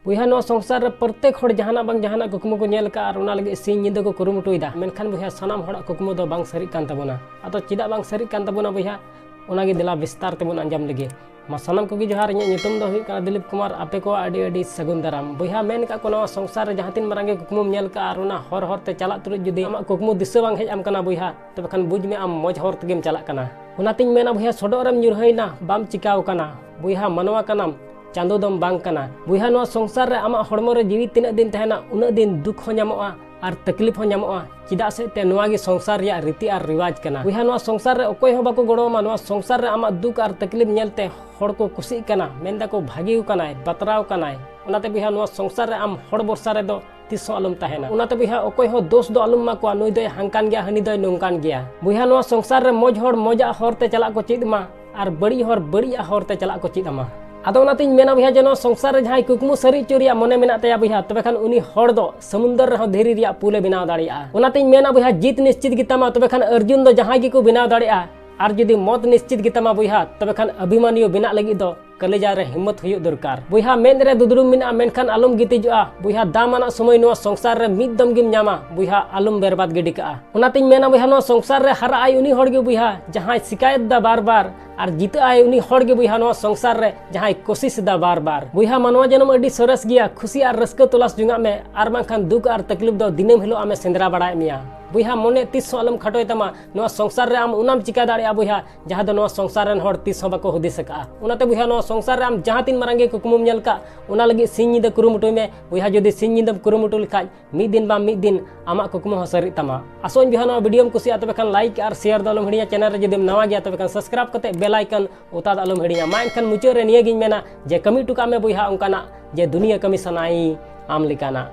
बुहा no संसार रे प्रत्येक हर जहाना बांग जहाना कुकमु को नेल का आर ओना लगे सिंह निंदा को कुरुमुटुइदा मेनखान बुहा सनाम हड़ा कुकमु दो बांग सरी कान तबोना आतो चिदा बांग सरी कान तबोना बुहा ओनागे दिला विस्तार तेबोन अंजाम लगे मा सनाम को जोहार इᱧ ᱧᱩᱛᱩᱢ ᱫᱚ ᱦᱩᱭᱩᱜ ᱠᱟᱱᱟ ᱫᱤᱞᱤᱯ ᱠᱩᱢᱟᱨ ᱟᱯᱮ ᱠᱚ ᱟᱹᱰᱤ ᱟᱹᱰᱤ ᱥᱟᱹᱜᱩᱱ ᱫᱟᱨᱟᱢ ᱵᱚᱭᱦᱟ ᱢᱮᱱ ᱠᱟ ᱠᱚ ᱱᱚᱣᱟ ᱥᱚᱝᱥᱟᱨ ᱨᱮ ᱡᱟᱦᱟᱸ ᱛᱤᱱ ᱢᱟᱨᱟᱝ ᱜᱮ ᱠᱩᱠᱢᱩᱢ ᱧᱮᱞ ᱠᱟ ᱟᱨ ᱚᱱᱟ ᱦᱚᱨ ᱦᱚᱨ ᱛᱮ ᱪᱟᱞᱟᱜ ᱛᱩᱞᱩᱡ ᱡᱩᱫᱤ ᱟᱢᱟᱜ ᱠᱩᱠᱢᱩ ᱫᱤᱥᱟᱹ ᱵᱟᱝ ᱦᱮᱡ ᱟᱢ ᱠᱟᱱᱟ ᱵᱚᱭᱦᱟ ᱛᱚᱵᱮ ᱠᱷᱟᱱ ᱵᱩᱡᱽ ᱢᱮ ᱟᱢ ᱢᱚᱡᱽ ᱦᱚᱨ ᱛᱮᱜᱮᱢ ᱪᱟᱞᱟᱜ ᱠᱟᱱᱟ ᱚᱱᱟᱛᱤᱧ ᱢᱮᱱᱟ ᱵᱚᱭᱦᱟ ᱥᱚᱰᱚᱜ ᱨᱮᱢ ᱧᱩᱨᱦᱟᱹᱭᱱᱟ ᱵᱟᱢ ᱪᱤᱠᱟᱹᱣ ᱠᱟᱱᱟ ᱵᱚᱭᱦᱟ ᱢᱟᱱᱣᱟ ᱠᱟᱱᱟᱢ चांदो दम बांग कना बुहा नो संसार रे आमा हड़मो रे जीवी तीना दिन तहना उना दिन दुख हो ᱧᱟᱢᱚᱜᱼᱟ और तकलीफ हो ᱧᱟᱢᱚᱜᱼᱟ चिदा से ते नोआ गे संसार रे रीति और रिवाज कना बुहा नो संसार रे ओकोय हो बाको गड़ोमा नो संसार रे आमा दुख और तकलीफ नेलते हड़ को खुशी कना मेंदा को भागी कनाय बतराव कनाय उनाते बुहा नो संसार रे आम हड़ बरसा रे दो तीसो आलम तहना उनाते बुहा ओकोय हो दोष दो आलम मा को नुई दय हांकान गया हनी दय नोंकान गया बुहा नो संसार रे मौज हड़ मौजा हरते चला को चिदमा और बड़ी हर बड़िया हरते चला को चिदमा आदो नातिन मेना बुहा जनो संसार रे जहां कुकमु सरी चोरिया मने मेना तया बुहा तबे खान उनी हड़ दो समुंदर रे धीरी रिया पुले बनाव दाड़िया ओनातिन मेना बुहा जीत निश्चित गितामा तबे खान अर्जुन दो जहां गी को बनाव दाड़िया और जुदी मौत निश्चित गितामा बुहा तबे खान अभिमानियो बिना लगी दो कलेजा रे हिम्मत हुयो दरकार बुहा मेन रे दुदुरुम मिना मेनखान आलम गितिजुआ बुहा दामाना समय नो संसार रे मिद दम गिम ᱧᱟᱢᱟ बुहा आलम बर्बाद गिडिका ओनातिन मेना बुहा नो संसार रे हरा आय उनी हड़ गे बुहा जहां शिकायत दा बार बार और जीत आय उनी हड़ गे बुहा नो संसार रे जहां कोशिश दा बार बार बुहा मानवा जन्म अडी सरस गया खुशी और रस्क तलाश जुंगा में आर बांखान दुख और तकलीफ दो दिनम हिलो आमे सेंद्रा बड़ाय मिया बुहा मने तीस आलम खटोय तमा नो संसार रे आम उनाम चिका दाड़िया बुहा जहां दो नो संसार रन हड़ तीस बाको हुदिस का उनाते बुहा नो संसार रे आम जहां तीन मारांगे कुकमुम नेल का उना लगी सिंह निदा कुरुमुटुय में बुहा जदी सिंह निदम कुरुमुटु लिखाय मिद दिन बा मिद दिन आमा कुकमु हसरी तमा आसोन बुहा नो वीडियो कुसिया तबे खान लाइक और शेयर दो आलम हिडिया चैनल रे जदी नवा गया तबे खान सब्सक्राइब कते बेल आइकन उता आलम हिडिया मा एनखान मुचाद रे निया गिन मेना जे कमी टुका में बुहा उनकाना जे दुनिया कमी सनाई आम लिकाना।